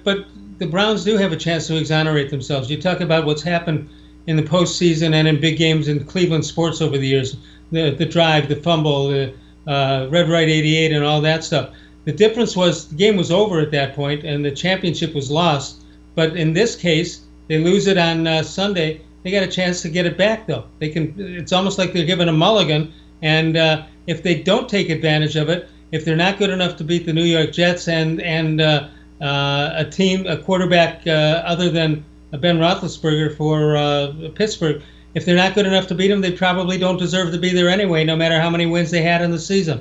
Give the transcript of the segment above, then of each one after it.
but the Browns do have a chance to exonerate themselves. You talk about what's happened in the postseason and in big games in Cleveland sports over the years, the drive, the fumble, the red right 88, and all that stuff. The difference was the game was over at that point, and the championship was lost. But in this case, they lose it on Sunday. They got a chance to get it back, though. They can. It's almost like they're given a mulligan, and if they don't take advantage of it, if they're not good enough to beat the New York Jets a quarterback other than Ben Roethlisberger for Pittsburgh, if they're not good enough to beat them, they probably don't deserve to be there anyway, no matter how many wins they had in the season.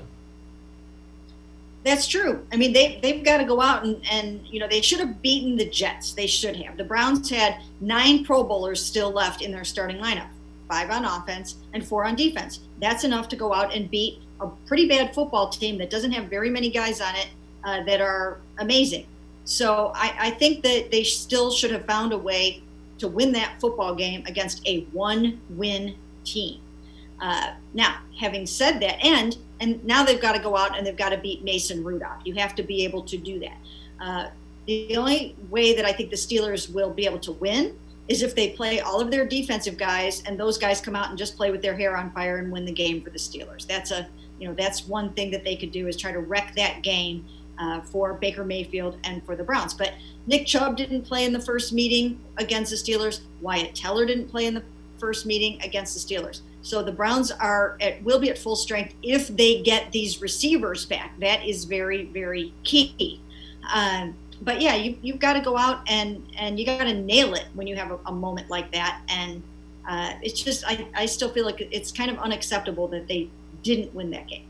That's true. I mean, they've got to go out and they should have beaten the Jets. They should have. The Browns had 9 Pro Bowlers still left in their starting lineup, 5 on offense and 4 on defense. That's enough to go out and beat a pretty bad football team that doesn't have very many guys on it that are amazing. So I think that they still should have found a way to win that football game against a 1-win team. Now, having said that, and now they've got to go out and they've got to beat Mason Rudolph. You have to be able to do that. The only way that I think the Steelers will be able to win is if they play all of their defensive guys and those guys come out and just play with their hair on fire and win the game for the Steelers. That's one thing that they could do, is try to wreck that game for Baker Mayfield and for the Browns. But Nick Chubb didn't play in the first meeting against the Steelers. Wyatt Teller didn't play in the first meeting against the Steelers. So the Browns will be at full strength if they get these receivers back. That is very, very key. But yeah, you've got to go out and you got to nail it when you have a moment like that. And it's just, I still feel like it's kind of unacceptable that they didn't win that game.